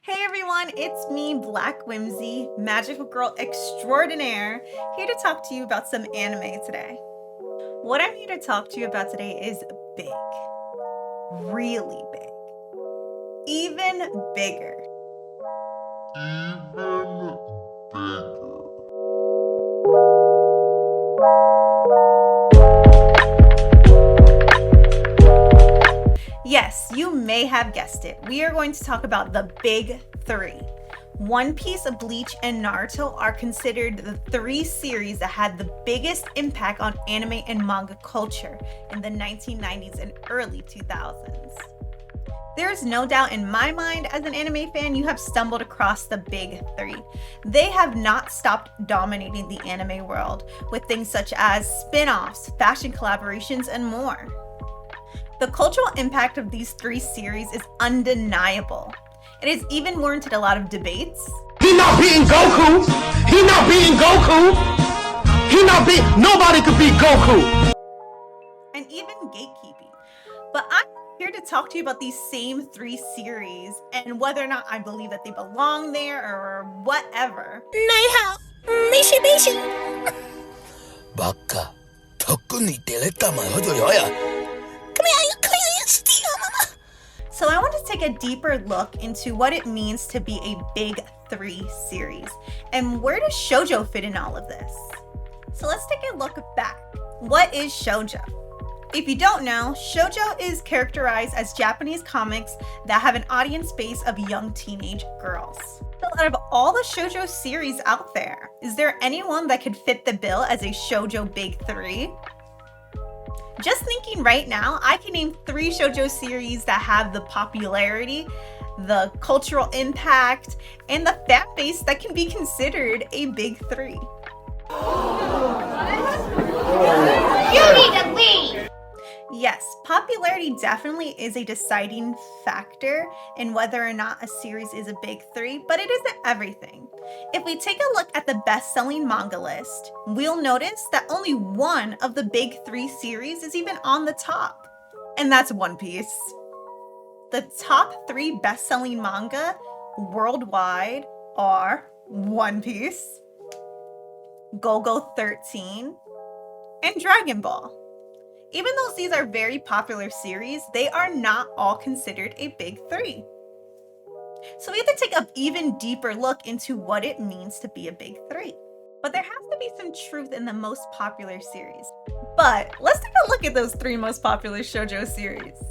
Hey everyone, it's me, Black Whimsy, magical girl extraordinaire, here to talk to you about some anime today. What I'm here to talk to you about today is big, really big, even bigger. Yes, you may have guessed it. We are going to talk about the Big Three. One Piece, Bleach, and Naruto are considered the three series that had the biggest impact on anime and manga culture in the 1990s and early 2000s. There's no doubt in my mind, as an anime fan, you have stumbled across the Big Three. They have not stopped dominating the anime world with things such as spin-offs, fashion collaborations, and more. The cultural impact of these three series is undeniable. It has even warranted a lot of debates. He not beating Goku! He not beating Goku! Nobody could beat Goku! And even gatekeeping. But I'm here to talk to you about these same three series and whether or not I believe that they belong there or whatever. Baka, 特に出れたまよよよや。So I want to take a deeper look into what it means to be a Big Three series and where does shoujo fit in all of this? So let's take a look back. What is shoujo? If you don't know, shoujo is characterized as Japanese comics that have an audience base of young teenage girls. So out of all the shoujo series out there, is there anyone that could fit the bill as a shoujo Big Three? Just thinking right now, I can name three shoujo series that have the popularity, the cultural impact, and the fan base that can be considered a Big Three. You need to leave! Yes, popularity definitely is a deciding factor in whether or not a series is a Big Three, but it isn't everything. If we take a look at the best-selling manga list, we'll notice that only one of the Big Three series is even on the top, and that's One Piece. The top three best-selling manga worldwide are One Piece, Go-Go 13, and Dragon Ball. Even though these are very popular series, they are not all considered a Big Three. So we have to take an even deeper look into what it means to be a Big Three. But there has to be some truth in the most popular series. But let's take a look at those three most popular shoujo series.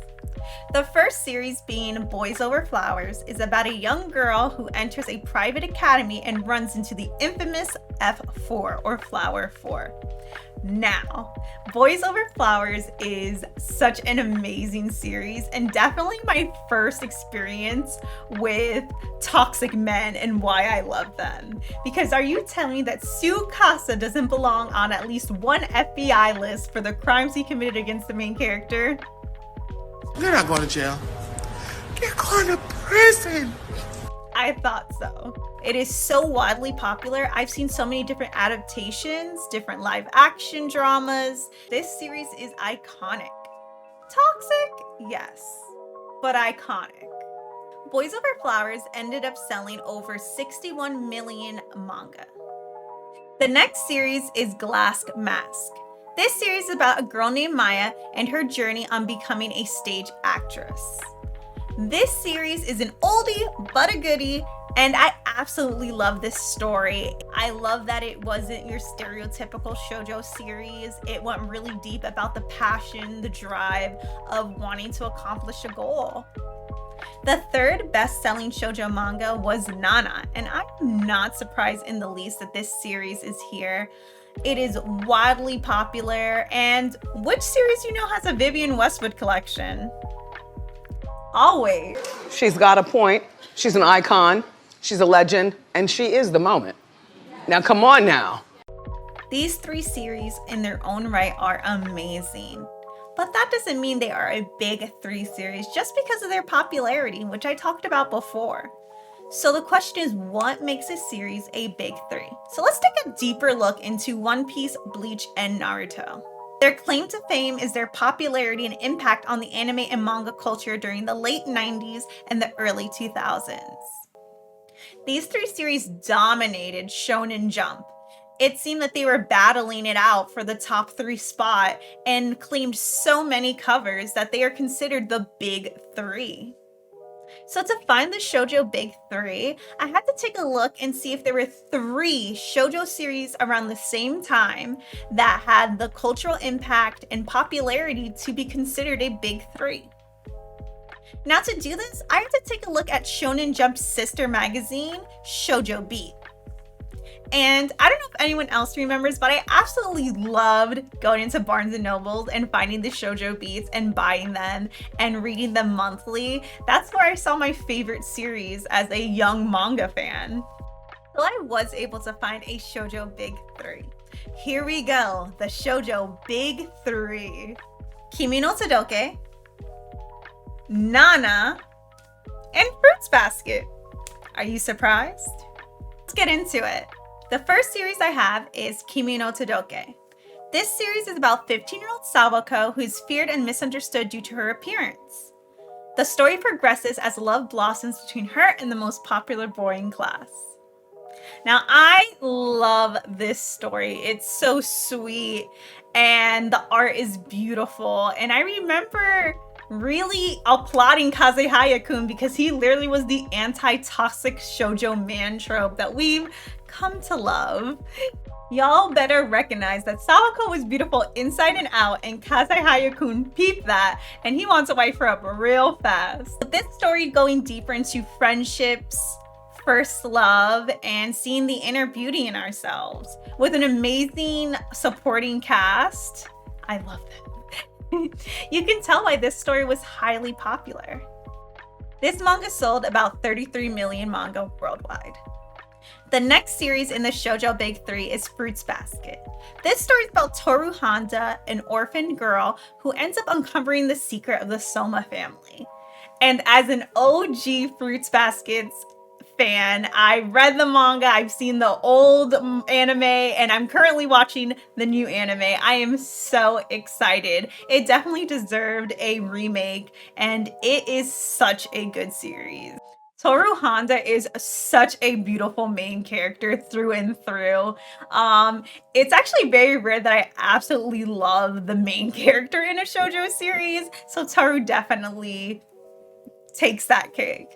The first series, being Boys Over Flowers, is about a young girl who enters a private academy and runs into the infamous F4 or Flower 4. Now, Boys Over Flowers is such an amazing series and definitely my first experience with toxic men and why I love them. Because are you telling me that Tsukasa doesn't belong on at least one FBI list for the crimes he committed against the main character? You're not going to jail. You're going to prison. I thought so. It is so wildly popular. I've seen so many different adaptations, different live action dramas. This series is iconic. Toxic? Yes, but iconic. Boys Over Flowers ended up selling over 61 million manga. The next series is Glass Mask. This series is about a girl named Maya and her journey on becoming a stage actress. This series is an oldie but a goodie, and I absolutely love this story. I love that it wasn't your stereotypical shoujo series. It went really deep about the passion, the drive of wanting to accomplish a goal. The third best-selling shoujo manga was Nana, and I'm not surprised in the least that this series is here. It is wildly popular, and which series you know has a Vivienne Westwood collection? Always. She's got a point. She's an icon. She's a legend. And she is the moment. Now, come on now. These three series in their own right are amazing. But that doesn't mean they are a Big Three series just because of their popularity, which I talked about before. So the question is, what makes a series a Big Three? So let's take a deeper look into One Piece, Bleach, and Naruto. Their claim to fame is their popularity and impact on the anime and manga culture during the late 90s and the early 2000s. These three series dominated Shonen Jump. It seemed that they were battling it out for the top 3 spot and claimed so many covers that they are considered the Big Three. So to find the Shoujo Big Three, I had to take a look and see if there were 3 shoujo series around the same time that had the cultural impact and popularity to be considered a Big Three. Now to do this, I had to take a look at Shonen Jump's sister magazine, Shoujo Beat. And I don't know if anyone else remembers, but I absolutely loved going into Barnes and Nobles and finding the Shoujo Beats and buying them and reading them monthly. That's where I saw my favorite series as a young manga fan. So I was able to find a Shoujo Big Three. Here we go, the Shoujo Big Three. Kimi no Todoke, Nana, and Fruits Basket. Are you surprised? Let's get into it. The first series I have is Kimi no Todoke. This series is about 15-year-old Sawako who is feared and misunderstood due to her appearance. The story progresses as love blossoms between her and the most popular boy in class. Now, I love this story. It's so sweet and the art is beautiful. And I remember really applauding Kazehaya-kun because he literally was the anti-toxic shoujo man trope that we've come to love. Y'all better recognize that Sawako was beautiful inside and out, and Kazehaya-kun peeped that, and he wants to wipe her up real fast. With this story going deeper into friendships, first love, and seeing the inner beauty in ourselves. With an amazing supporting cast, I love that. You can tell why this story was highly popular. This manga sold about 33 million manga worldwide. The next series in the Shoujo Big Three is Fruits Basket. This story is about Toru Honda, an orphan girl who ends up uncovering the secret of the Soma family. And as an OG Fruits Baskets fan, I read the manga, I've seen the old anime, and I'm currently watching the new anime. I am so excited. It definitely deserved a remake, and it is such a good series. Toru Honda is such a beautiful main character through and through. It's actually very rare that I absolutely love the main character in a shoujo series, so Toru definitely takes that cake.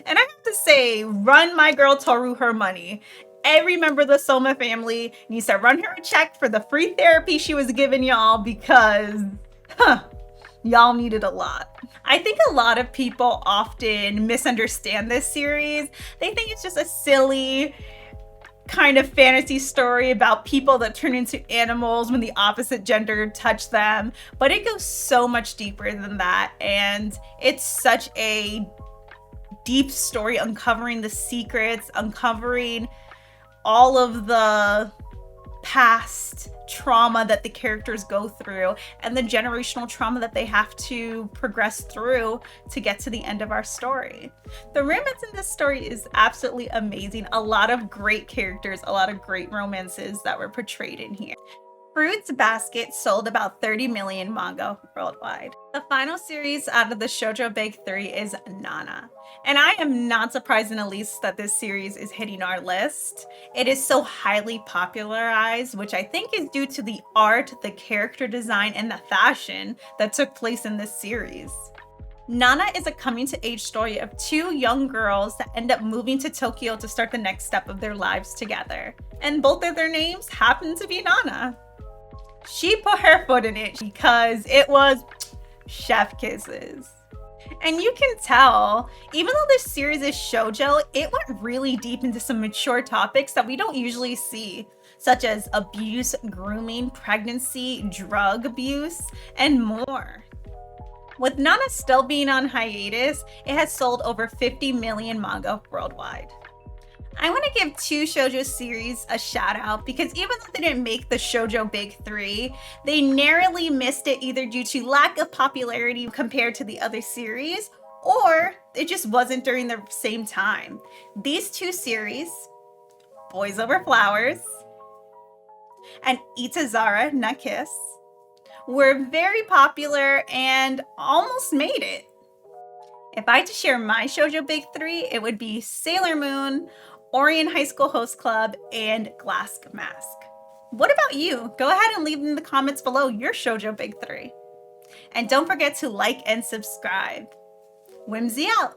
And I have to say, run my girl Toru her money. Every member of the Soma family needs to run her a check for the free therapy she was giving y'all because, y'all needed a lot. I think a lot of people often misunderstand this series. They think it's just a silly kind of fantasy story about people that turn into animals when the opposite gender touch them. But it goes so much deeper than that. And it's such a deep story uncovering the secrets, uncovering all of the past trauma that the characters go through and the generational trauma that they have to progress through to get to the end of our story. The romance in this story is absolutely amazing. A lot of great characters, a lot of great romances that were portrayed in here. Fruits Basket sold about 30 million manga worldwide. The final series out of the Shoujo Big Three is Nana. And I am not surprised in the least that this series is hitting our list. It is so highly popularized, which I think is due to the art, the character design, and the fashion that took place in this series. Nana is a coming-to-age story of 2 young girls that end up moving to Tokyo to start the next step of their lives together. And both of their names happen to be Nana. She put her foot in it because it was chef kisses. And you can tell, even though this series is shoujo, it went really deep into some mature topics that we don't usually see, such as abuse, grooming, pregnancy, drug abuse, and more. With Nana still being on hiatus, it has sold over 50 million manga worldwide. I want to give 2 shoujo series a shout out because even though they didn't make the Shoujo Big Three, they narrowly missed it either due to lack of popularity compared to the other series, or it just wasn't during the same time. These 2 series, Boys Over Flowers and Itazara na Kiss, were very popular and almost made it. If I had to share my Shoujo Big Three, it would be Sailor Moon, Orion High School Host Club, and Glass Mask. What about you? Go ahead and leave in the comments below your Shoujo Big Three. And don't forget to like and subscribe. Whimsy out!